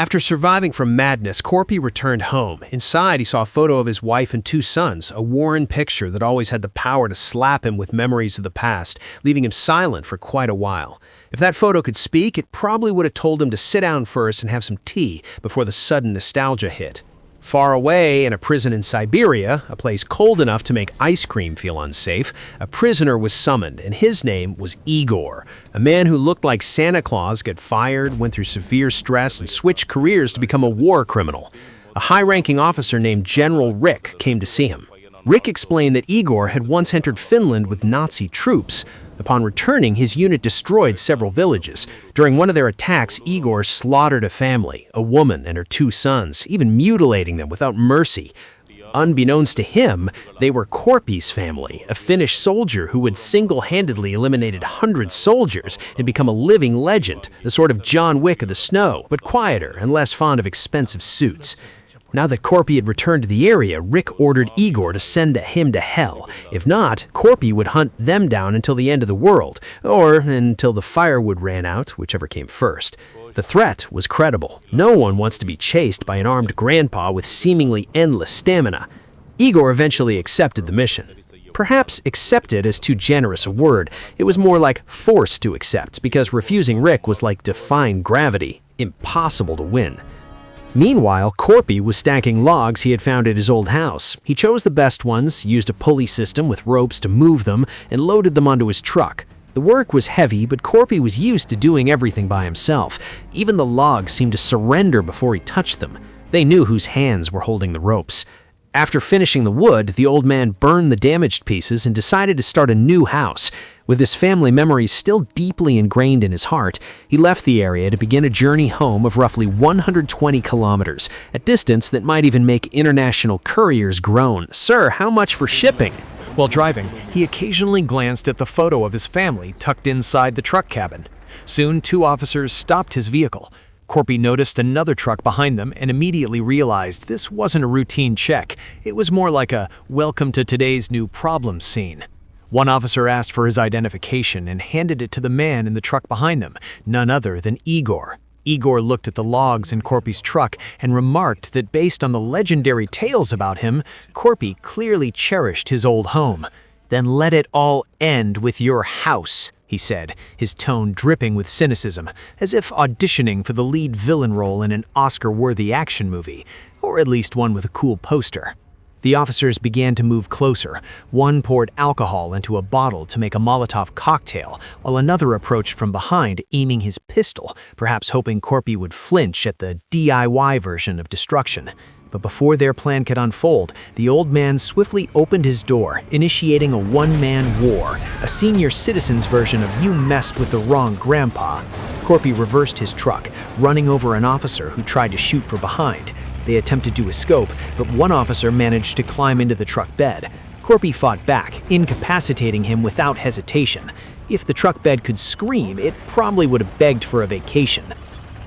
After surviving from madness, Korpi returned home. Inside, he saw a photo of his wife and 2 sons, a worn picture that always had the power to slap him with memories of the past, leaving him silent for quite a while. If that photo could speak, it probably would have told him to sit down first and have some tea before the sudden nostalgia hit. Far away, in a prison in Siberia, a place cold enough to make ice cream feel unsafe, a prisoner was summoned, and his name was Igor, a man who looked like Santa Claus, got fired, went through severe stress, and switched careers to become a war criminal. A high-ranking officer named General Rick came to see him. Rick explained that Igor had once entered Finland with Nazi troops. Upon returning, his unit destroyed several villages. During one of their attacks, Igor slaughtered a family, a woman and her 2 sons, even mutilating them without mercy. Unbeknownst to him, they were Korpi's family, a Finnish soldier who had single-handedly eliminated hundreds of soldiers and become a living legend, the sort of John Wick of the snow, but quieter and less fond of expensive suits. Now that Korpi had returned to the area, Rick ordered Igor to send him to hell. If not, Korpi would hunt them down until the end of the world, or until the firewood ran out, whichever came first. The threat was credible. No one wants to be chased by an armed grandpa with seemingly endless stamina. Igor eventually accepted the mission. Perhaps accepted is too generous a word. It was more like forced to accept, because refusing Rick was like defying gravity. Impossible to win. Meanwhile, Korpi was stacking logs he had found at his old house. He chose the best ones, used a pulley system with ropes to move them, and loaded them onto his truck. The work was heavy, but Korpi was used to doing everything by himself. Even the logs seemed to surrender before he touched them. They knew whose hands were holding the ropes. After finishing the wood, the old man burned the damaged pieces and decided to start a new house. With his family memories still deeply ingrained in his heart, he left the area to begin a journey home of roughly 120 kilometers, a distance that might even make international couriers groan. "Sir, how much for shipping?" While driving, he occasionally glanced at the photo of his family tucked inside the truck cabin. Soon, 2 officers stopped his vehicle. Korpi noticed another truck behind them and immediately realized this wasn't a routine check. It was more like a welcome to today's new problem scene. One officer asked for his identification and handed it to the man in the truck behind them, none other than Igor. Igor looked at the logs in Korpi's truck and remarked that based on the legendary tales about him, Korpi clearly cherished his old home. "Then let it all end with your house," he said, his tone dripping with cynicism, as if auditioning for the lead villain role in an Oscar-worthy action movie, or at least one with a cool poster. The officers began to move closer. One poured alcohol into a bottle to make a Molotov cocktail, while another approached from behind, aiming his pistol, perhaps hoping Korpi would flinch at the DIY version of destruction. But before their plan could unfold, the old man swiftly opened his door, initiating a one-man war, a senior citizen's version of "you messed with the wrong grandpa." Korpi reversed his truck, running over an officer who tried to shoot from behind. They attempted to escape, but one officer managed to climb into the truck bed. Korpi fought back, incapacitating him without hesitation. If the truck bed could scream, it probably would have begged for a vacation.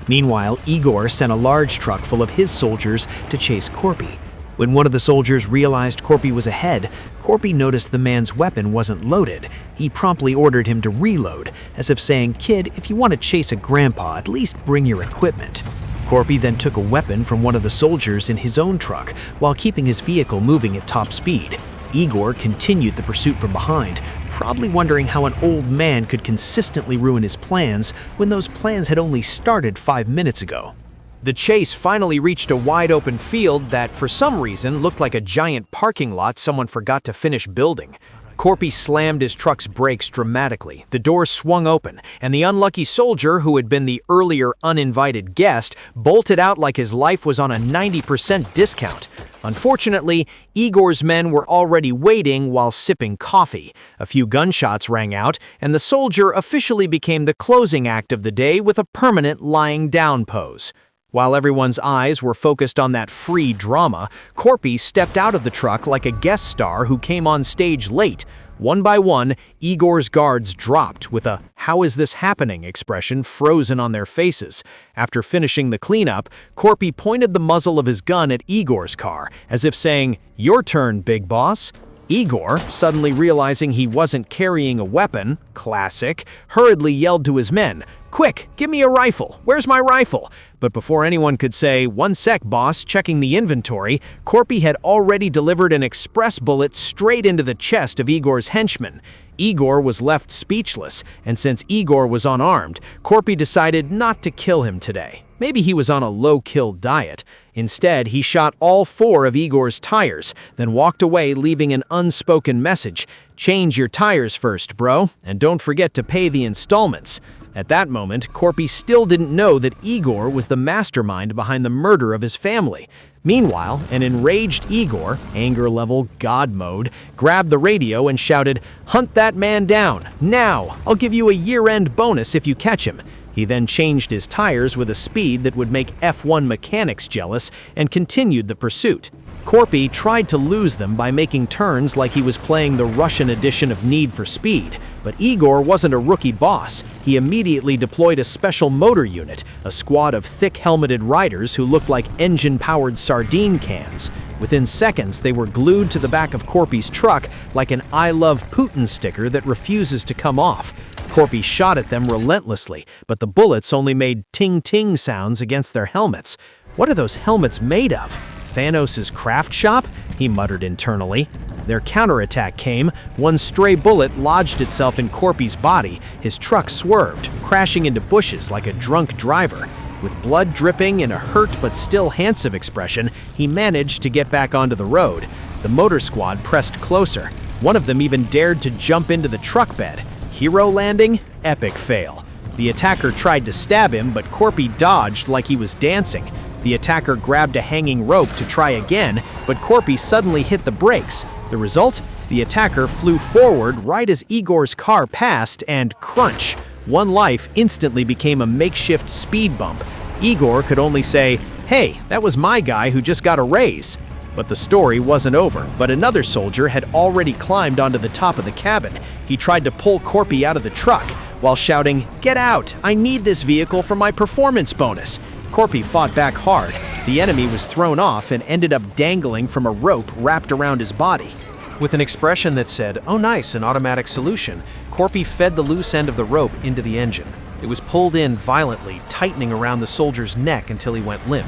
Meanwhile, Igor sent a large truck full of his soldiers to chase Korpi. When one of the soldiers realized Korpi was ahead, Korpi noticed the man's weapon wasn't loaded. He promptly ordered him to reload, as if saying, "Kid, if you want to chase a grandpa, at least bring your equipment." Korpi then took a weapon from one of the soldiers in his own truck, while keeping his vehicle moving at top speed. Igor continued the pursuit from behind, probably wondering how an old man could consistently ruin his plans when those plans had only started 5 minutes ago. The chase finally reached a wide-open field that, for some reason, looked like a giant parking lot someone forgot to finish building. Korpi slammed his truck's brakes dramatically. The door swung open, and the unlucky soldier, who had been the earlier uninvited guest, bolted out like his life was on a 90% discount. Unfortunately, Igor's men were already waiting while sipping coffee. A few gunshots rang out, and the soldier officially became the closing act of the day with a permanent lying down pose. While everyone's eyes were focused on that free drama, Korpi stepped out of the truck like a guest star who came on stage late. One by one, Igor's guards dropped with a "how is this happening" expression frozen on their faces. After finishing the cleanup, Korpi pointed the muzzle of his gun at Igor's car, as if saying, "Your turn, big boss." Igor, suddenly realizing he wasn't carrying a weapon, classic, hurriedly yelled to his men, "Quick, give me a rifle! Where's my rifle?" But before anyone could say, "One sec, boss," checking the inventory, Korpi had already delivered an express bullet straight into the chest of Igor's henchman. Igor was left speechless, and since Igor was unarmed, Korpi decided not to kill him today. Maybe he was on a low-kill diet. Instead, he shot all 4 of Igor's tires, then walked away leaving an unspoken message. "Change your tires first, bro, and don't forget to pay the installments." At that moment, Korpi still didn't know that Igor was the mastermind behind the murder of his family. Meanwhile, an enraged Igor, anger level God mode, grabbed the radio and shouted, "Hunt that man down, now! I'll give you a year-end bonus if you catch him." He then changed his tires with a speed that would make F1 mechanics jealous and continued the pursuit. Korpi tried to lose them by making turns like he was playing the Russian edition of Need for Speed, but Igor wasn't a rookie boss. He immediately deployed a special motor unit, a squad of thick-helmeted riders who looked like engine-powered sardine cans. Within seconds, they were glued to the back of Korpi's truck like an "I love Putin" sticker that refuses to come off. Korpi shot at them relentlessly, but the bullets only made ting-ting sounds against their helmets. What are those helmets made of? Thanos' craft shop? He muttered internally. Their counterattack came. One stray bullet lodged itself in Korpi's body. His truck swerved, crashing into bushes like a drunk driver. With blood dripping and a hurt but still handsome expression, he managed to get back onto the road. The motor squad pressed closer. One of them even dared to jump into the truck bed. Hero landing? Epic fail. The attacker tried to stab him, but Korpi dodged like he was dancing. The attacker grabbed a hanging rope to try again, but Korpi suddenly hit the brakes. The result? The attacker flew forward right as Igor's car passed and crunch. One life instantly became a makeshift speed bump. Igor could only say, "Hey, that was my guy who just got a raise." But the story wasn't over, but another soldier had already climbed onto the top of the cabin. He tried to pull Korpi out of the truck while shouting, "Get out! I need this vehicle for my performance bonus." Korpi fought back hard. The enemy was thrown off and ended up dangling from a rope wrapped around his body. With an expression that said, "Oh nice, an automatic solution," Korpi fed the loose end of the rope into the engine. It was pulled in violently, tightening around the soldier's neck until he went limp.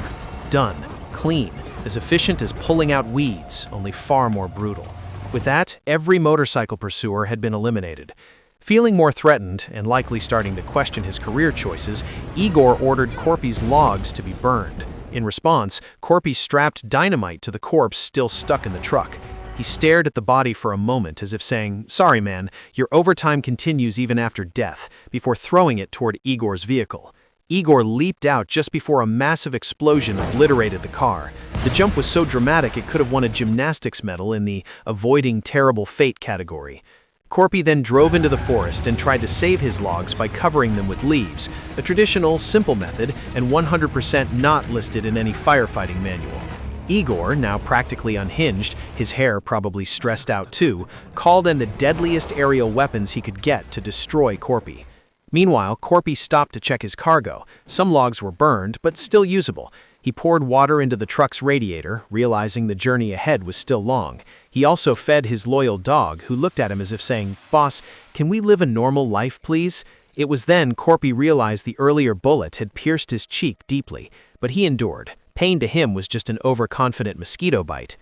Done. Clean. As efficient as pulling out weeds, only far more brutal. With that, every motorcycle pursuer had been eliminated. Feeling more threatened and likely starting to question his career choices, Igor ordered Korpi's logs to be burned. In response, Korpi strapped dynamite to the corpse still stuck in the truck. He stared at the body for a moment as if saying, "Sorry man, your overtime continues even after death," before throwing it toward Igor's vehicle. Igor leaped out just before a massive explosion obliterated the car. The jump was so dramatic it could have won a gymnastics medal in the avoiding terrible fate category. Korpi then drove into the forest and tried to save his logs by covering them with leaves, a traditional, simple method and 100% not listed in any firefighting manual. Igor, now practically unhinged, his hair probably stressed out too, called in the deadliest aerial weapons he could get to destroy Korpi. Meanwhile, Korpi stopped to check his cargo. Some logs were burned, but still usable. He poured water into the truck's radiator, realizing the journey ahead was still long. He also fed his loyal dog, who looked at him as if saying, "Boss, can we live a normal life, please?" It was then Korpi realized the earlier bullet had pierced his cheek deeply, but he endured. Pain to him was just an overconfident mosquito bite.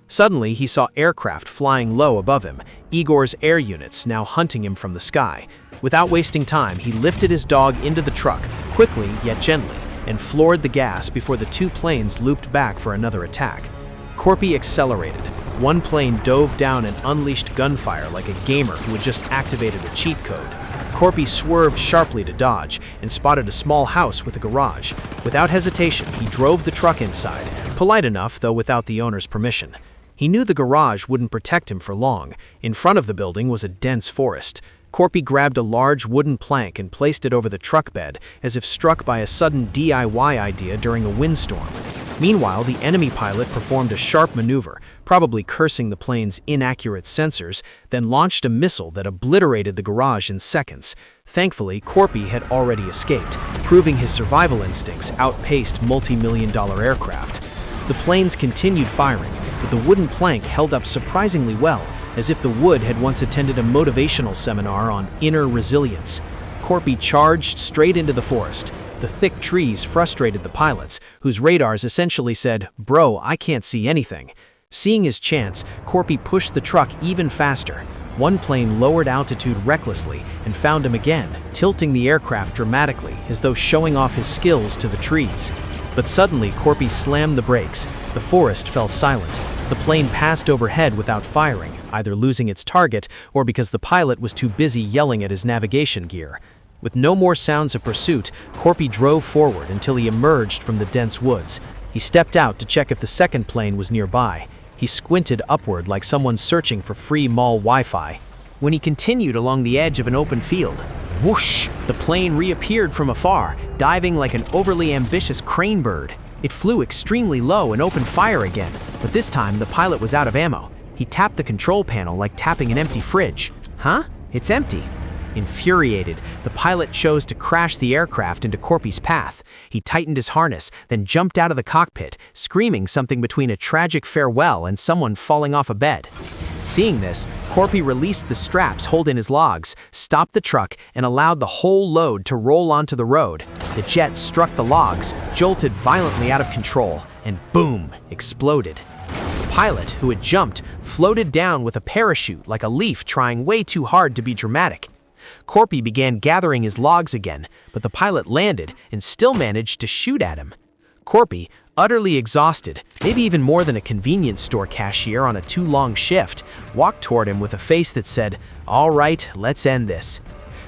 Suddenly, he saw aircraft flying low above him, Igor's air units now hunting him from the sky. Without wasting time, he lifted his dog into the truck, quickly yet gently, and floored the gas before the 2 planes looped back for another attack. Korpi accelerated. One plane dove down and unleashed gunfire like a gamer who had just activated a cheat code. Korpi swerved sharply to dodge and spotted a small house with a garage. Without hesitation, he drove the truck inside, polite enough, though without the owner's permission. He knew the garage wouldn't protect him for long. In front of the building was a dense forest. Korpi grabbed a large wooden plank and placed it over the truck bed, as if struck by a sudden DIY idea during a windstorm. Meanwhile, the enemy pilot performed a sharp maneuver, probably cursing the plane's inaccurate sensors, then launched a missile that obliterated the garage in seconds. Thankfully, Korpi had already escaped, proving his survival instincts outpaced multi-million-dollar aircraft. The planes continued firing, but the wooden plank held up surprisingly well. as if the wood had once attended a motivational seminar on inner resilience. Korpi charged straight into the forest. The thick trees frustrated the pilots, whose radars essentially said, "Bro, I can't see anything." Seeing his chance, Korpi pushed the truck even faster. One plane lowered altitude recklessly and found him again, tilting the aircraft dramatically as though showing off his skills to the trees. But suddenly, Korpi slammed the brakes. The forest fell silent. The plane passed overhead without firing, either losing its target or because the pilot was too busy yelling at his navigation gear. With no more sounds of pursuit, Korpi drove forward until he emerged from the dense woods. He stepped out to check if the second plane was nearby. He squinted upward like someone searching for free mall Wi-Fi. When he continued along the edge of an open field, whoosh! The plane reappeared from afar, diving like an overly ambitious crane bird. It flew extremely low and opened fire again, but this time the pilot was out of ammo. He tapped the control panel like tapping an empty fridge. Huh? It's empty. Infuriated, the pilot chose to crash the aircraft into Korpi's path. He tightened his harness, then jumped out of the cockpit, screaming something between a tragic farewell and someone falling off a bed. Seeing this, Korpi released the straps holding his logs, stopped the truck, and allowed the whole load to roll onto the road. The jet struck the logs, jolted violently out of control, and boom, exploded. The pilot, who had jumped, floated down with a parachute like a leaf trying way too hard to be dramatic. Korpi began gathering his logs again, but the pilot landed and still managed to shoot at him. Korpi, utterly exhausted, maybe even more than a convenience store cashier on a too-long shift, walked toward him with a face that said, "All right, let's end this."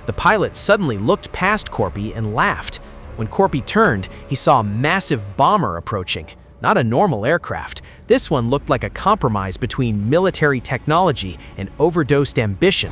The pilot suddenly looked past Korpi and laughed. When Korpi turned, he saw a massive bomber approaching. Not a normal aircraft. This one looked like a compromise between military technology and overdosed ambition.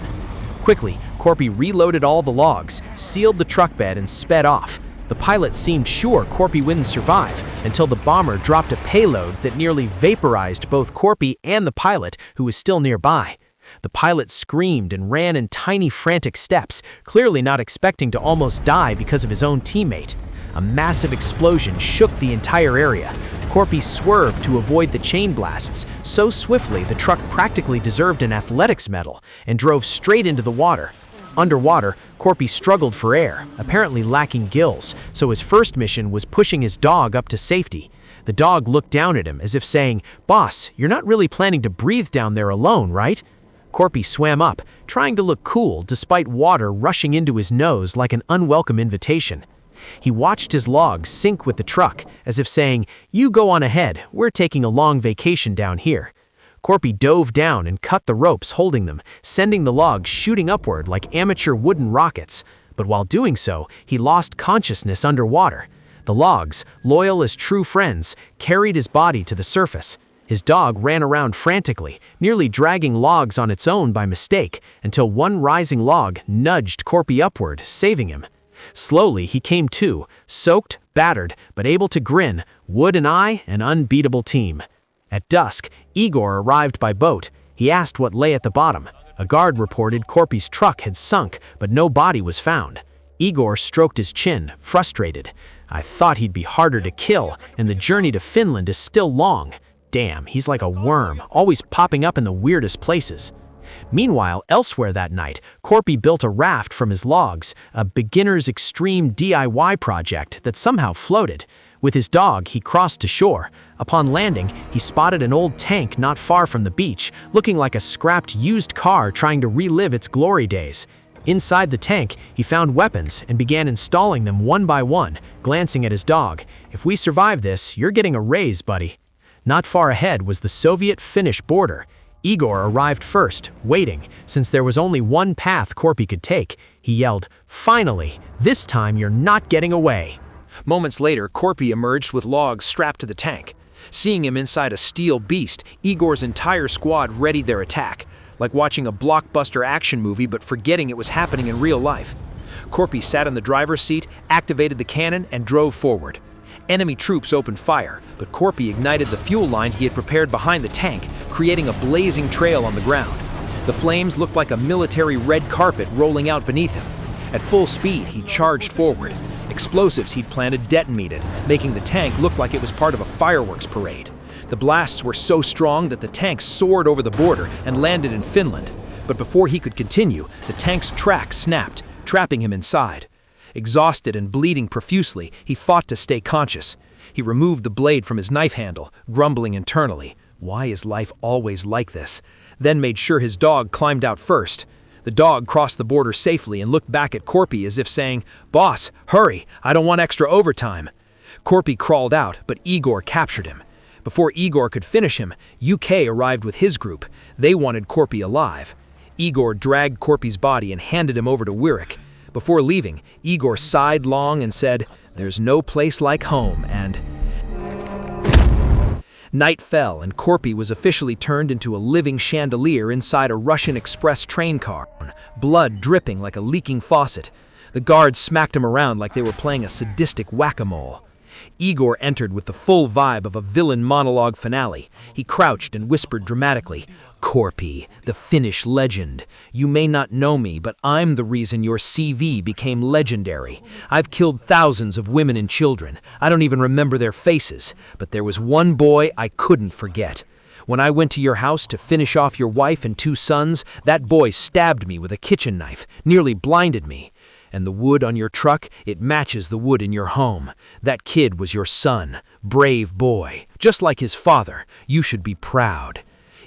Quickly, Korpi reloaded all the logs, sealed the truck bed, and sped off. The pilot seemed sure Korpi wouldn't survive until the bomber dropped a payload that nearly vaporized both Korpi and the pilot, who was still nearby. The pilot screamed and ran in tiny frantic steps, clearly not expecting to almost die because of his own teammate. A massive explosion shook the entire area. Korpi swerved to avoid the chain blasts so swiftly the truck practically deserved an athletics medal and drove straight into the water. Underwater, Korpi struggled for air, apparently lacking gills, so his first mission was pushing his dog up to safety. The dog looked down at him as if saying, "Boss, you're not really planning to breathe down there alone, right?" Korpi swam up, trying to look cool despite water rushing into his nose like an unwelcome invitation. He watched his logs sink with the truck, as if saying, "You go on ahead, we're taking a long vacation down here." Korpi dove down and cut the ropes holding them, sending the logs shooting upward like amateur wooden rockets. But while doing so, he lost consciousness underwater. The logs, loyal as true friends, carried his body to the surface. His dog ran around frantically, nearly dragging logs on its own by mistake, until one rising log nudged Korpi upward, saving him. Slowly, he came to, soaked, battered, but able to grin. Wood and I, an unbeatable team. At dusk, Igor arrived by boat. He asked what lay at the bottom. A guard reported Korpi's truck had sunk, but no body was found. Igor stroked his chin, frustrated. "I thought he'd be harder to kill, and the journey to Finland is still long. Damn, he's like a worm, always popping up in the weirdest places." Meanwhile, elsewhere that night, Korpi built a raft from his logs, a beginner's extreme DIY project that somehow floated. With his dog, he crossed to shore. Upon landing, he spotted an old tank not far from the beach, looking like a scrapped used car trying to relive its glory days. Inside the tank, he found weapons and began installing them one by one, glancing at his dog. "If we survive this, you're getting a raise, buddy." Not far ahead was the Soviet-Finnish border. Igor arrived first, waiting, since there was only one path Korpi could take. He yelled, "Finally! This time you're not getting away!" Moments later, Korpi emerged with logs strapped to the tank. Seeing him inside a steel beast, Igor's entire squad readied their attack, like watching a blockbuster action movie but forgetting it was happening in real life. Korpi sat in the driver's seat, activated the cannon, and drove forward. Enemy troops opened fire, but Korpi ignited the fuel line he had prepared behind the tank, creating a blazing trail on the ground. The flames looked like a military red carpet rolling out beneath him. At full speed, he charged forward. Explosives he'd planted detonated, making the tank look like it was part of a fireworks parade. The blasts were so strong that the tank soared over the border and landed in Finland. But before he could continue, the tank's track snapped, trapping him inside. Exhausted and bleeding profusely, he fought to stay conscious. He removed the blade from his knife handle, grumbling internally, "Why is life always like this?" Then made sure his dog climbed out first. The dog crossed the border safely and looked back at Korpi as if saying, "Boss, hurry, I don't want extra overtime." Korpi crawled out, but Igor captured him. Before Igor could finish him, UK arrived with his group. They wanted Korpi alive. Igor dragged Korpi's body and handed him over to Wirek. Before leaving, Igor sighed long and said, "There's no place like home," and night fell and Korpi was officially turned into a living chandelier inside a Russian express train car, blood dripping like a leaking faucet. The guards smacked him around like they were playing a sadistic whack-a-mole. Igor entered with the full vibe of a villain monologue finale. He crouched and whispered dramatically, "Korpi, the Finnish legend. You may not know me, but I'm the reason your CV became legendary. I've killed thousands of women and children. I don't even remember their faces, but there was one boy I couldn't forget. When I went to your house to finish off your wife and 2 sons, that boy stabbed me with a kitchen knife, nearly blinded me. And the wood on your truck, it matches the wood in your home. That kid was your son. Brave boy. Just like his father. You should be proud."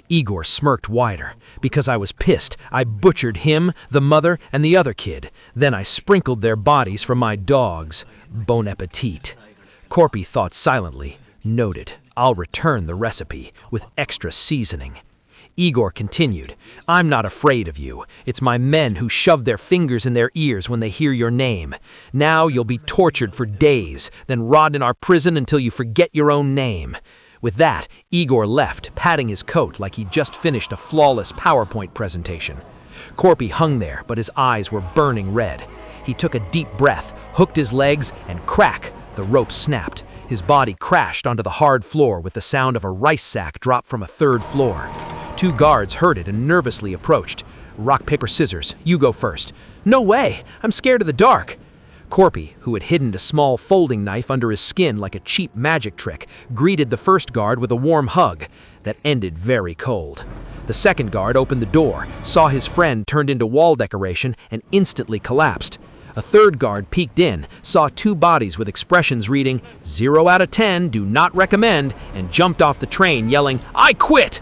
Igor smirked wider. "Because I was pissed, I butchered him, the mother, and the other kid. Then I sprinkled their bodies for my dogs. Bon appetit." Korpi thought silently. "Noted. I'll return the recipe, with extra seasoning." Igor continued, "I'm not afraid of you. It's my men who shove their fingers in their ears when they hear your name. Now you'll be tortured for days, then rot in our prison until you forget your own name." With that, Igor left, patting his coat like he'd just finished a flawless PowerPoint presentation. Korpi hung there, but his eyes were burning red. He took a deep breath, hooked his legs, and crack, the rope snapped. His body crashed onto the hard floor with the sound of a rice sack dropped from a 3rd floor. 2 guards heard it and nervously approached. "Rock, paper, scissors. You go first." "No way! I'm scared of the dark." Korpi, who had hidden a small folding knife under his skin like a cheap magic trick, greeted the first guard with a warm hug that ended very cold. The second guard opened the door, saw his friend turned into wall decoration, and instantly collapsed. A third guard peeked in, saw 2 bodies with expressions reading, "0 out of 10, do not recommend," and jumped off the train yelling, "I quit!"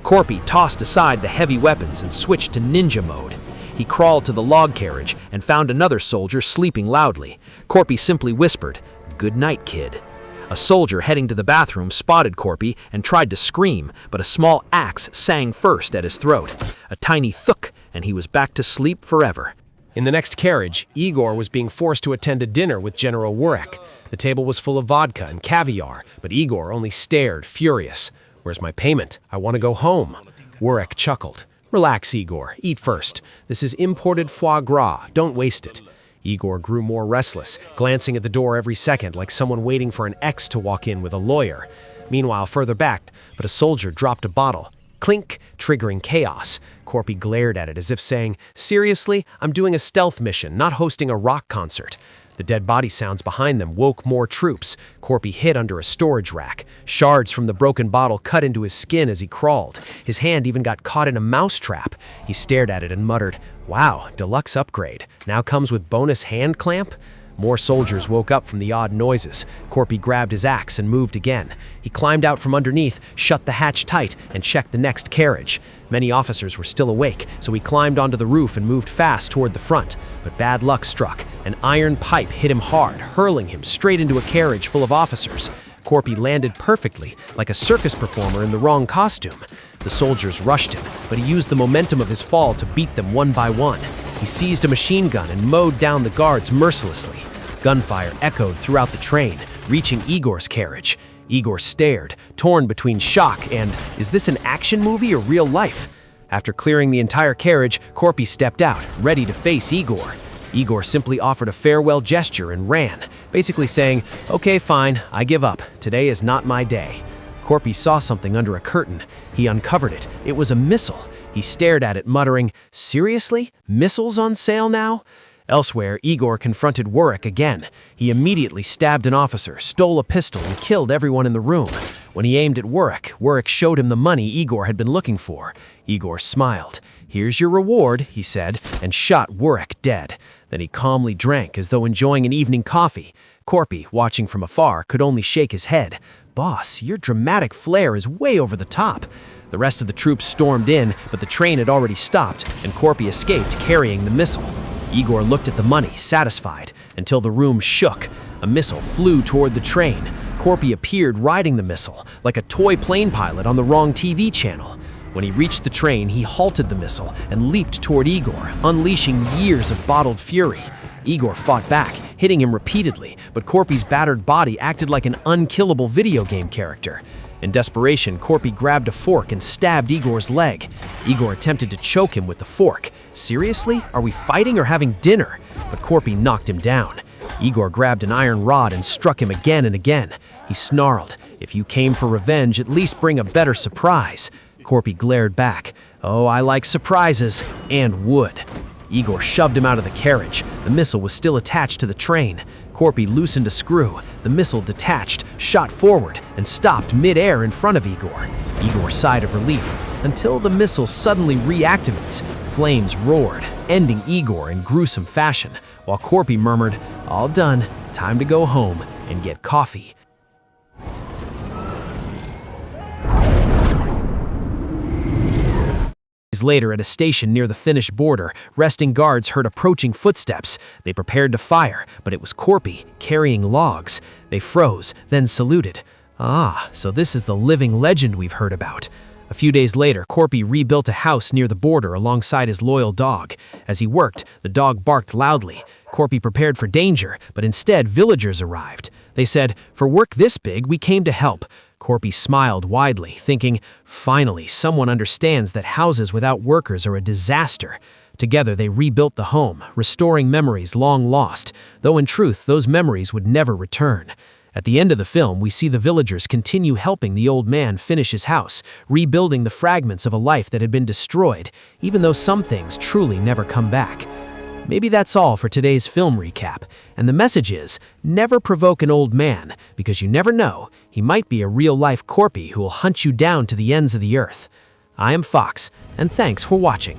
Korpi tossed aside the heavy weapons and switched to ninja mode. He crawled to the log carriage and found another soldier sleeping loudly. Korpi simply whispered, "Good night, kid." A soldier heading to the bathroom spotted Korpi and tried to scream, but a small axe sang first at his throat. A tiny thunk, and he was back to sleep forever. In the next carriage, Igor was being forced to attend a dinner with General Wirek. The table was full of vodka and caviar, but Igor only stared, furious. "Where's my payment? I want to go home." Wirek chuckled. "Relax, Igor. Eat first. This is imported foie gras. Don't waste it." Igor grew more restless, glancing at the door every second like someone waiting for an ex to walk in with a lawyer. Meanwhile, further back, but a soldier dropped a bottle. Clink, triggering chaos. Korpi glared at it as if saying, "Seriously? I'm doing a stealth mission, not hosting a rock concert." The dead body sounds behind them woke more troops. Korpi hid under a storage rack. Shards from the broken bottle cut into his skin as he crawled. His hand even got caught in a mousetrap. He stared at it and muttered, "Wow, deluxe upgrade. Now comes with bonus hand clamp?" More soldiers woke up from the odd noises. Korpi grabbed his axe and moved again. He climbed out from underneath, shut the hatch tight, and checked the next carriage. Many officers were still awake, so he climbed onto the roof and moved fast toward the front. But bad luck struck. An iron pipe hit him hard, hurling him straight into a carriage full of officers. Korpi landed perfectly, like a circus performer in the wrong costume. The soldiers rushed him, but he used the momentum of his fall to beat them one by one. He seized a machine gun and mowed down the guards mercilessly. Gunfire echoed throughout the train, reaching Igor's carriage. Igor stared, torn between shock and, is this an action movie or real life? After clearing the entire carriage, Korpi stepped out, ready to face Igor. Igor simply offered a farewell gesture and ran, basically saying, "Okay, fine, I give up. Today is not my day." Korpi saw something under a curtain. He uncovered it. It was a missile. He stared at it, muttering, "Seriously? Missiles on sale now?" Elsewhere, Igor confronted Wirek again. He immediately stabbed an officer, stole a pistol, and killed everyone in the room. When he aimed at Warwick showed him the money Igor had been looking for. Igor smiled. "Here's your reward," he said, and shot Warwick dead. Then he calmly drank as though enjoying an evening coffee. Korpi, watching from afar, could only shake his head. "Boss, your dramatic flair is way over the top." The rest of the troops stormed in, but the train had already stopped, and Korpi escaped carrying the missile. Igor looked at the money, satisfied, until the room shook. A missile flew toward the train. Korpi appeared riding the missile, like a toy plane pilot on the wrong TV channel. When he reached the train, he halted the missile and leaped toward Igor, unleashing years of bottled fury. Igor fought back, hitting him repeatedly, but Korpi's battered body acted like an unkillable video game character. In desperation, Korpi grabbed a fork and stabbed Igor's leg. Igor attempted to choke him with the fork. "Seriously? Are we fighting or having dinner?" But Korpi knocked him down. Igor grabbed an iron rod and struck him again and again. He snarled, "If you came for revenge, at least bring a better surprise." Korpi glared back. "Oh, I like surprises, and wood." Igor shoved him out of the carriage. The missile was still attached to the train. Korpi loosened a screw. The missile detached, shot forward, and stopped mid-air in front of Igor. Igor sighed of relief, until the missile suddenly reactivates. Flames roared, ending Igor in gruesome fashion, while Korpi murmured, "All done, time to go home and get coffee." Later, at a station near the Finnish border, resting guards heard approaching footsteps. They prepared to fire, but it was Korpi, carrying logs. They froze, then saluted. "Ah, so this is the living legend we've heard about." A few days later, Korpi rebuilt a house near the border alongside his loyal dog. As he worked, the dog barked loudly. Korpi prepared for danger, but instead villagers arrived. They said, "For work this big, we came to help." Korpi smiled widely, thinking, finally, someone understands that houses without workers are a disaster. Together, they rebuilt the home, restoring memories long lost, though in truth, those memories would never return. At the end of the film, we see the villagers continue helping the old man finish his house, rebuilding the fragments of a life that had been destroyed, even though some things truly never come back. Maybe that's all for today's film recap, and the message is, never provoke an old man, because you never know, he might be a real-life Korpi who will hunt you down to the ends of the earth. I am Fox, and thanks for watching.